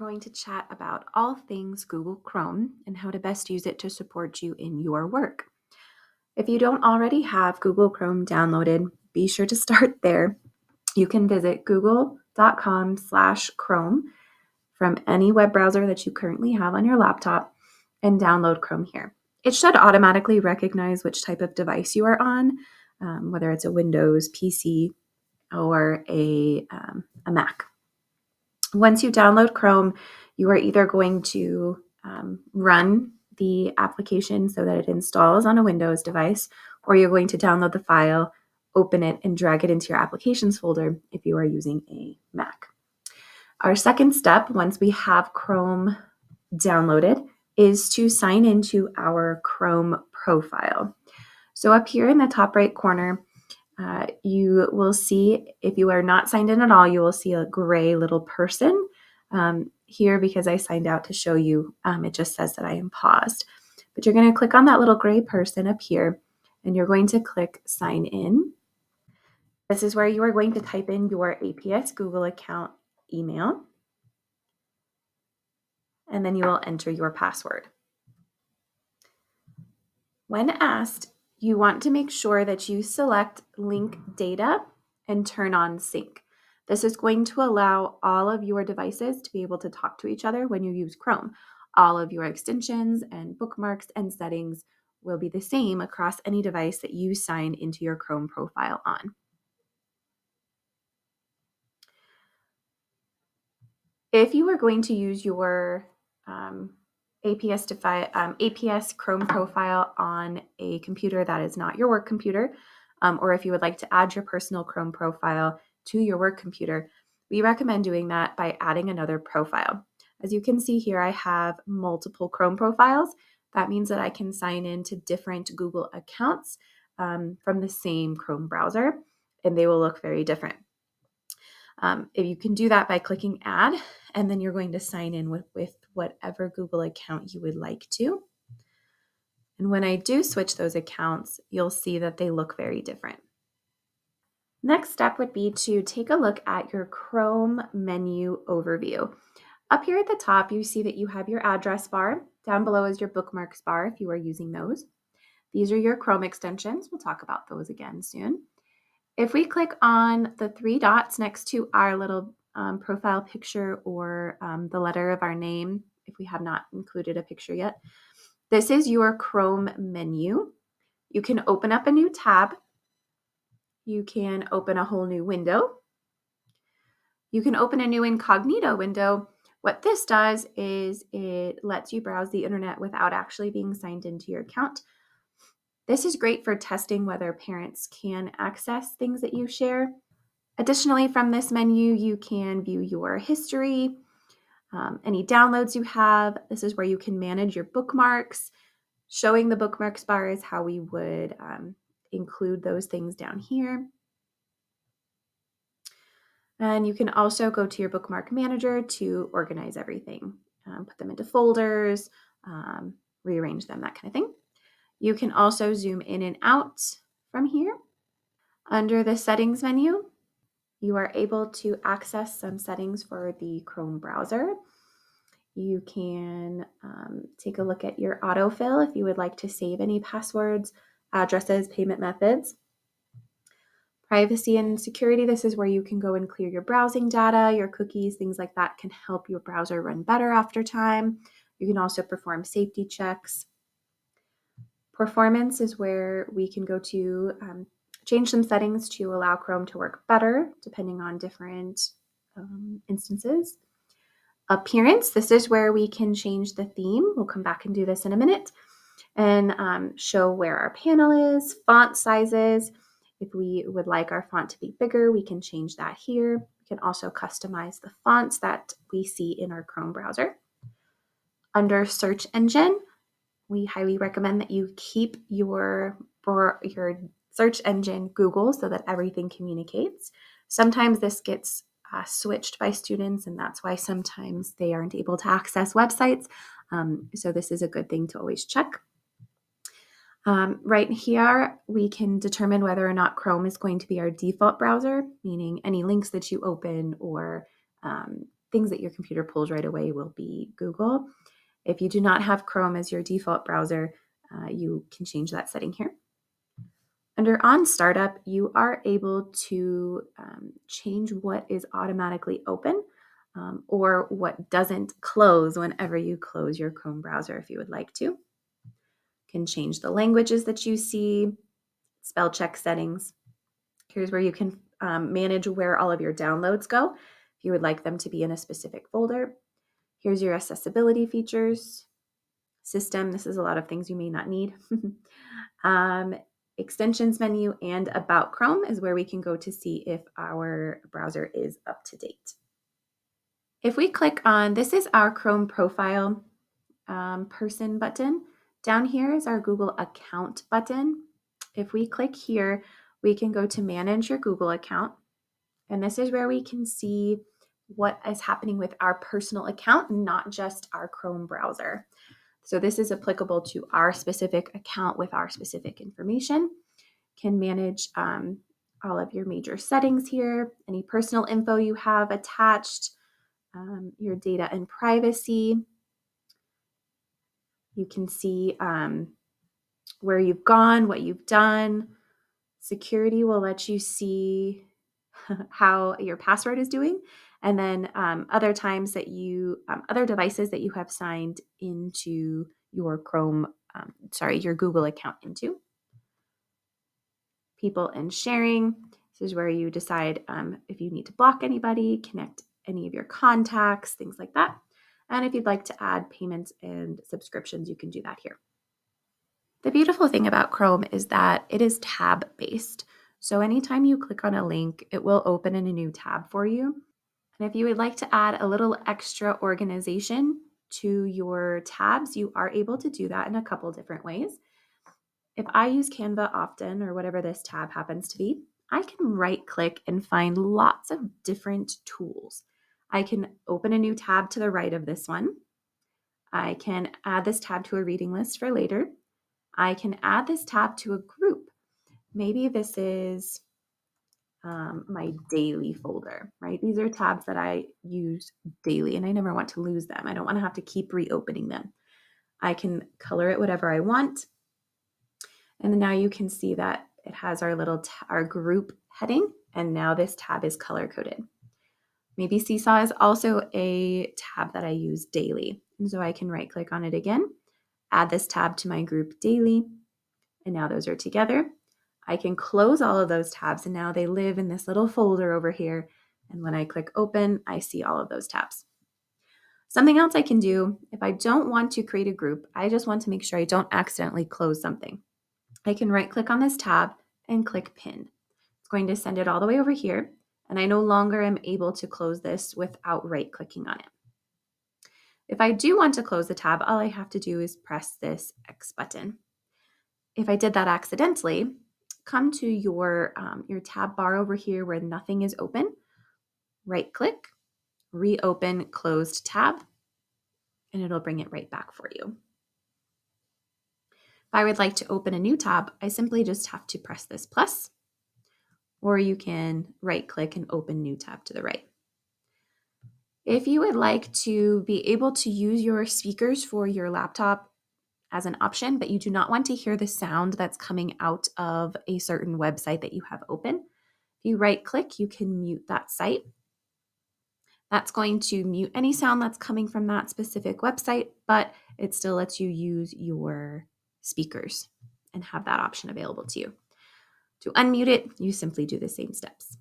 going to chat about all things Google Chrome and how to best use it to support you in your work. If you don't already have Google Chrome downloaded, be sure to start there. You can visit google.com/Chrome from any web browser that you currently have on your laptop and download Chrome here. It should automatically recognize which type of device you are on, whether it's a Windows, PC, or a Mac. Once you download Chrome, you are either going to run the application so that it installs on a Windows device, or you're going to download the file, open it, and drag it into your applications folder if you are using a Mac. Our second step, once we have Chrome downloaded, is to sign into our Chrome profile. So up here in the top right corner, you will see, if you are not signed in at all, you will see a gray little person. Here, because I signed out to show you, it just says that I am paused. But you're going to click on that little gray person up here, and you're going to click Sign In. This is where you are going to type in your APS Google account email, and then you will enter your password. When asked, you want to make sure that you select Link Data and turn on Sync. This is going to allow all of your devices to be able to talk to each other when you use Chrome. All of your extensions and bookmarks and settings will be the same across any device that you sign into your Chrome profile on. If you are going to use your APS Chrome profile on a computer that is not your work computer, or if you would like to add your personal Chrome profile to your work computer, we recommend doing that by adding another profile. As you can see here, I have multiple Chrome profiles. That means that I can sign into different Google accounts from the same Chrome browser, and they will look very different. If you can do that by clicking Add, and then you're going to sign in with whatever Google account you would like to. And when I do switch those accounts, you'll see that they look very different. Next step would be to take a look at your Chrome menu overview. Up here at the top, you see that you have your address bar. Down below is your bookmarks bar if you are using those. These are your Chrome extensions. We'll talk about those again soon. If we click on the three dots next to our little profile picture or the letter of our name, if we have not included a picture yet, this is your Chrome menu. You can open up a new tab. You can open a whole new window. You can open a new incognito window. What this does is it lets you browse the internet without actually being signed into your account. This is great for testing whether parents can access things that you share. Additionally, from this menu, you can view your history, any downloads you have. This is where you can manage your bookmarks. Showing the bookmarks bar is how we would include those things down here. And you can also go to your bookmark manager to organize everything, put them into folders, rearrange them, that kind of thing. You can also zoom in and out from here. Under the settings menu, you are able to access some settings for the Chrome browser. You can take a look at your autofill if you would like to save any passwords, addresses, payment methods. Privacy and security, this is where you can go and clear your browsing data, your cookies, things like that can help your browser run better after time. You can also perform safety checks. Performance is where we can go to change some settings to allow Chrome to work better, depending on different instances. Appearance, this is where we can change the theme. We'll come back and do this in a minute and show where our panel is, font sizes. If we would like our font to be bigger, we can change that here. We can also customize the fonts that we see in our Chrome browser. Under search engine, we highly recommend that you keep your search engine Google so that everything communicates. Sometimes this gets switched by students, and that's why sometimes they aren't able to access websites. So this is a good thing to always check. Right here, we can determine whether or not Chrome is going to be our default browser, meaning any links that you open or things that your computer pulls right away will be Google. If you do not have Chrome as your default browser, you can change that setting here. Under On Startup, you are able to change what is automatically open or what doesn't close whenever you close your Chrome browser if you would like to. You can change the languages that you see, spell check settings. Here's where you can manage where all of your downloads go if you would like them to be in a specific folder. Here's your accessibility features. System, this is a lot of things you may not need. Extensions menu and About Chrome is where we can go to see if our browser is up to date. If we click on, this is our Chrome profile person button. Down here is our Google account button. If we click here, we can go to manage your Google account. And this is where we can see what is happening with our personal account, not just our Chrome browser. So this is applicable to our specific account with our specific information. Can manage all of your major settings here, any personal info you have attached, your data and privacy. You can see where you've gone, what you've done. Security will let you see how your password is doing. And then other times that other devices that you have signed into your your Google account into. People and sharing. This is where you decide if you need to block anybody, connect any of your contacts, things like that. And if you'd like to add payments and subscriptions, you can do that here. The beautiful thing about Chrome is that it is tab-based. So anytime you click on a link, it will open in a new tab for you. And if you would like to add a little extra organization to your tabs, you are able to do that in a couple different ways. If I use Canva often, or whatever this tab happens to be, I can right click and find lots of different tools. I can open a new tab to the right of this one. I can add this tab to a reading list for later. I can add this tab to a group. Maybe this is my daily folder, right? These are tabs that I use daily and I never want to lose them. I don't want to have to keep reopening them. I can color it whatever I want. And then now you can see that it has our little our group heading, and now this tab is color coded. Maybe Seesaw is also a tab that I use daily. And so I can right click on it again, add this tab to my group daily, and now those are together. I can close all of those tabs and now they live in this little folder over here. And when I click open, I see all of those tabs. Something else I can do, if I don't want to create a group, I just want to make sure I don't accidentally close something. I can right click on this tab and click pin. It's going to send it all the way over here. And I no longer am able to close this without right clicking on it. If I do want to close the tab, all I have to do is press this X button. If I did that accidentally, come to your tab bar over here where nothing is open, right click, reopen closed tab, and it'll bring it right back for you. If I would like to open a new tab, I simply just have to press this plus, or you can right click and open new tab to the right. If you would like to be able to use your speakers for your laptop as an option, but you do not want to hear the sound that's coming out of a certain website that you have open, if you right click, you can mute that site. That's going to mute any sound that's coming from that specific website, but it still lets you use your speakers and have that option available to you. To unmute it, you simply do the same steps.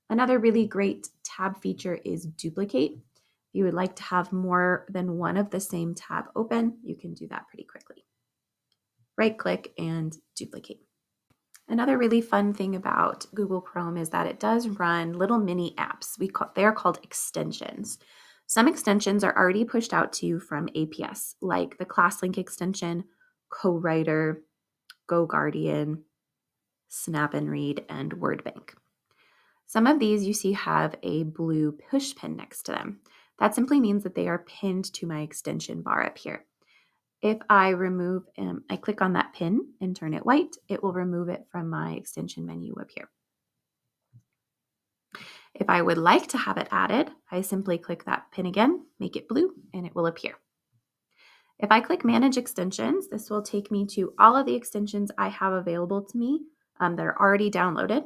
Another really great tab feature is duplicate. If you would like to have more than one of the same tab open, you can do that pretty quickly. Right click and duplicate. Another really fun thing about Google Chrome is that it does run little mini apps. They are called extensions. Some extensions are already pushed out to you from APS, like the ClassLink extension, CoWriter, GoGuardian, Snap and Read, and WordBank. Some of these you see have a blue push pin next to them. That simply means that they are pinned to my extension bar up here. If I I click on that pin and turn it white, it will remove it from my extension menu up here. If I would like to have it added, I simply click that pin again, make it blue, and it will appear. If I click Manage Extensions, this will take me to all of the extensions I have available to me that are already downloaded.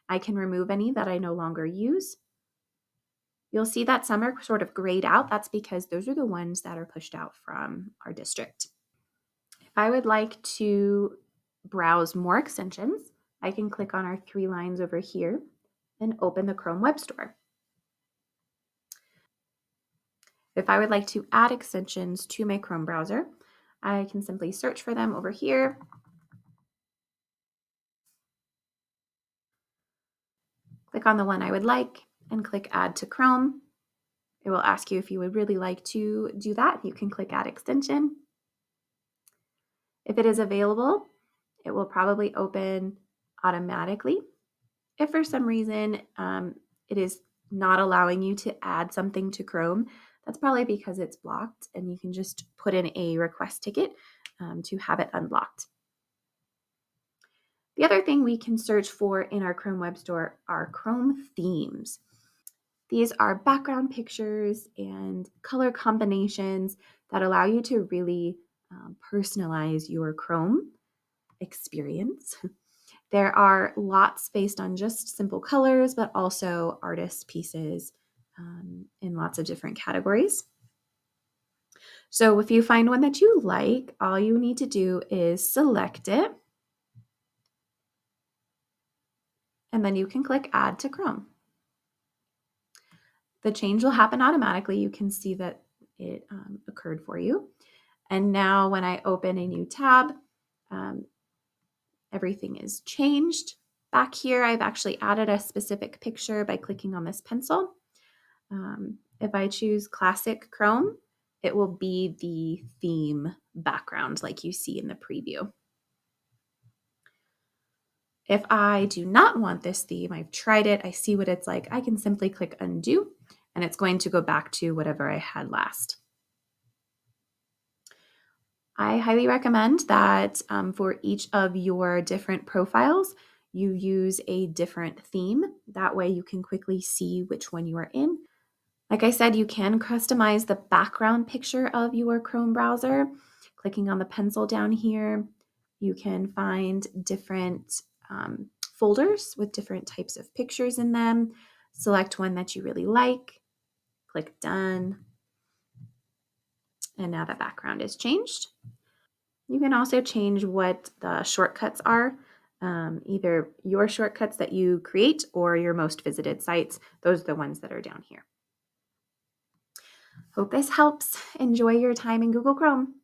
I can remove any that I no longer use. You'll see that some are sort of grayed out. That's because those are the ones that are pushed out from our district. If I would like to browse more extensions, I can click on our 3 lines over here and open the Chrome Web Store. If I would like to add extensions to my Chrome browser, I can simply search for them over here. Click on the one I would like and click Add to Chrome. It will ask you if you would really like to do that. You can click Add Extension. If it is available, it will probably open automatically. If for some reason it is not allowing you to add something to Chrome, that's probably because it's blocked, and you can just put in a request ticket to have it unblocked. The other thing we can search for in our Chrome Web Store are Chrome themes. These are background pictures and color combinations that allow you to really personalize your Chrome experience. There are lots based on just simple colors, but also artist pieces in lots of different categories. So if you find one that you like, all you need to do is select it, and then you can click Add to Chrome. The change will happen automatically. You can see that it occurred for you. And now when I open a new tab, everything is changed. Back here, I've actually added a specific picture by clicking on this pencil. If I choose Classic Chrome, it will be the theme background like you see in the preview. If I do not want this theme, I've tried it, I see what it's like, I can simply click Undo, and it's going to go back to whatever I had last. I highly recommend that for each of your different profiles, you use a different theme. That way you can quickly see which one you are in. Like I said, you can customize the background picture of your Chrome browser. Clicking on the pencil down here, you can find different folders with different types of pictures in them. Select one that you really like, click Done, and now the background is changed. You can also change what the shortcuts are, either your shortcuts that you create or your most visited sites. Those are the ones that are down here. Hope this helps. Enjoy your time in Google Chrome.